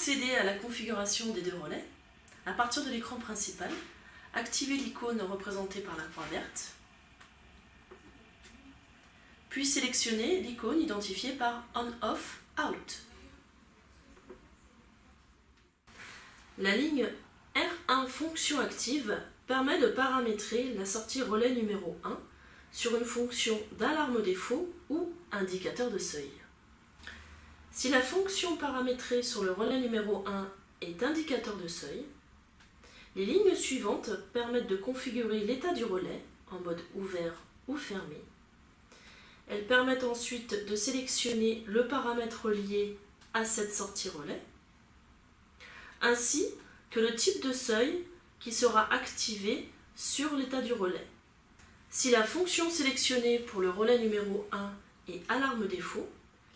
accéder à la configuration des deux relais, à partir de l'écran principal, activez l'icône représentée par la croix verte, puis sélectionnez l'icône identifiée par On/Off Out. La ligne R1 Fonction active permet de paramétrer la sortie relais numéro 1 sur une fonction d'alarme défaut ou indicateur de seuil. Si la fonction paramétrée sur le relais numéro 1 est indicateur de seuil, les lignes suivantes permettent de configurer l'état du relais en mode ouvert ou fermé. Elles permettent ensuite de sélectionner le paramètre lié à cette sortie relais, ainsi que le type de seuil qui sera activé sur l'état du relais. Si la fonction sélectionnée pour le relais numéro 1 est alarme défaut,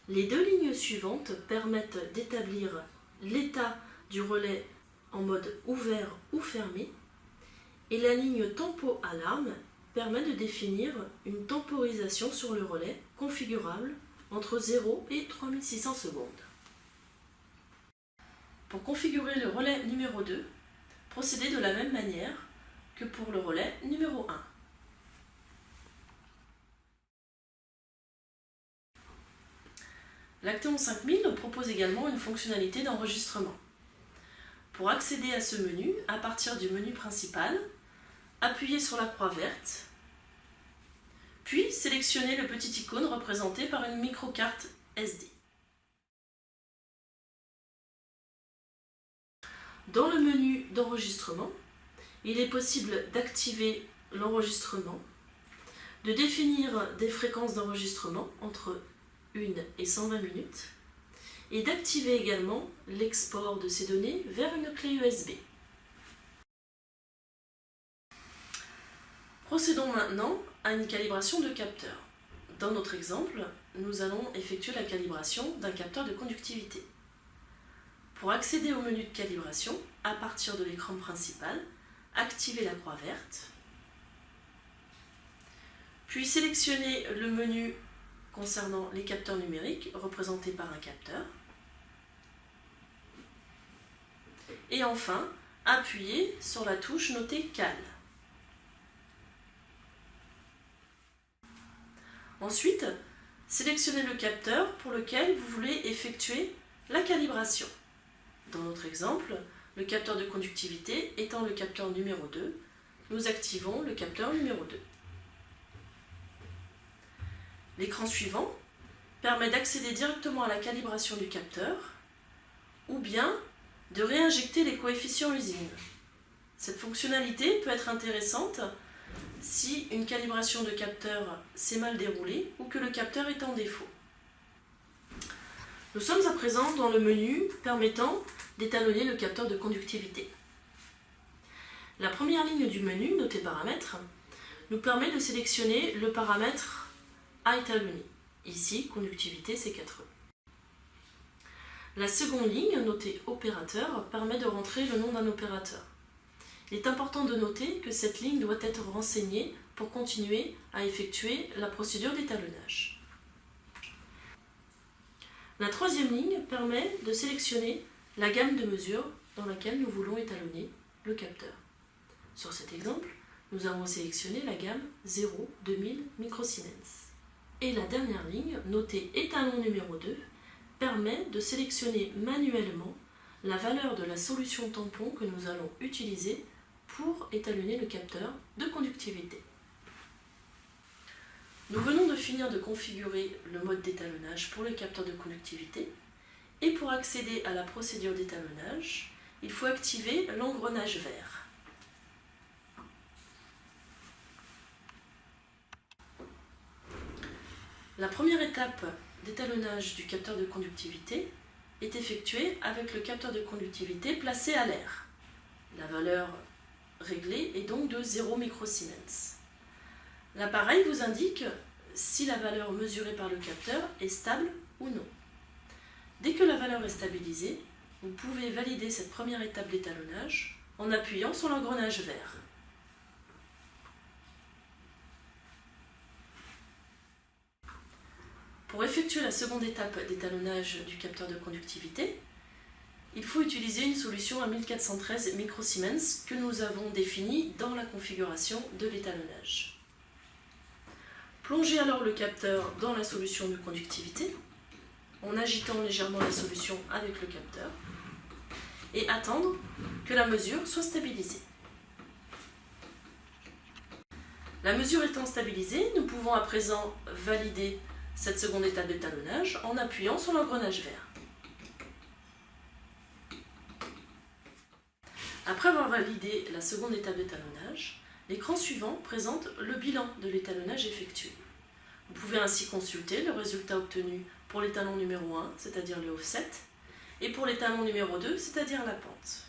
les deux lignes suivantes permettent d'établir l'état du relais en mode ouvert ou fermé, et la ligne tempo alarme permet de définir une temporisation sur le relais configurable entre 0 et 3600 secondes. Pour configurer le relais numéro 2, procédez de la même manière que pour le relais numéro 1. L'Acteon 5000 propose également une fonctionnalité d'enregistrement. Pour accéder à ce menu, à partir du menu principal, appuyez sur la croix verte, puis sélectionnez le petit icône représenté par une microcarte SD. Dans le menu d'enregistrement, il est possible d'activer l'enregistrement, de définir des fréquences d'enregistrement entre 1 et 120 minutes, et d'activer également l'export de ces données vers une clé USB. Procédons maintenant à une calibration de capteur. Dans notre exemple, nous allons effectuer la calibration d'un capteur de conductivité. Pour accéder au menu de calibration, à partir de l'écran principal, activez la croix verte, puis sélectionnez le menu concernant les capteurs numériques représentés par un capteur, et enfin, appuyez sur la touche notée CAL. Ensuite, sélectionnez le capteur pour lequel vous voulez effectuer la calibration. Dans notre exemple, le capteur de conductivité étant le capteur numéro 2, nous activons le capteur numéro 2. L'écran suivant permet d'accéder directement à la calibration du capteur ou bien de réinjecter les coefficients usine. Cette fonctionnalité peut être intéressante si une calibration de capteur s'est mal déroulée ou que le capteur est en défaut. Nous sommes à présent dans le menu permettant d'étalonner le capteur de conductivité. La première ligne du menu, notée paramètres, nous permet de sélectionner le paramètre à étalonner. Ici, conductivité C4E. La seconde ligne, notée opérateur, permet de rentrer le nom d'un opérateur. Il est important de noter que cette ligne doit être renseignée pour continuer à effectuer la procédure d'étalonnage. La troisième ligne permet de sélectionner la gamme de mesures dans laquelle nous voulons étalonner le capteur. Sur cet exemple, nous avons sélectionné la gamme 0-2000 microsiemens. Et la dernière ligne, notée étalon numéro 2, permet de sélectionner manuellement la valeur de la solution tampon que nous allons utiliser pour étalonner le capteur de conductivité. Nous venons de finir de configurer le mode d'étalonnage pour le capteur de conductivité, et pour accéder à la procédure d'étalonnage, il faut activer l'engrenage vert. La première étape d'étalonnage du capteur de conductivité est effectuée avec le capteur de conductivité placé à l'air. La valeur réglée est donc de 0 microsiemens. L'appareil vous indique si la valeur mesurée par le capteur est stable ou non. Dès que la valeur est stabilisée, vous pouvez valider cette première étape d'étalonnage en appuyant sur l'engrenage vert. Pour effectuer la seconde étape d'étalonnage du capteur de conductivité, il faut utiliser une solution à 1413 microsiemens que nous avons définie dans la configuration de l'étalonnage. Plongez alors le capteur dans la solution de conductivité en agitant légèrement la solution avec le capteur et attendre que la mesure soit stabilisée. La mesure étant stabilisée, nous pouvons à présent valider cette seconde étape d'étalonnage en appuyant sur l'engrenage vert. Après avoir validé la seconde étape d'étalonnage, l'écran suivant présente le bilan de l'étalonnage effectué. Vous pouvez ainsi consulter le résultat obtenu pour l'étalon numéro 1, c'est-à-dire le offset, et pour l'étalon numéro 2, c'est-à-dire la pente.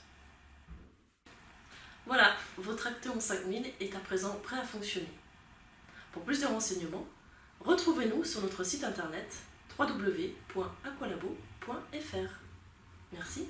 Voilà, votre Acteon 5000 est à présent prêt à fonctionner. Pour plus de renseignements, retrouvez-nous sur notre site internet www.aqualabo.fr. Merci.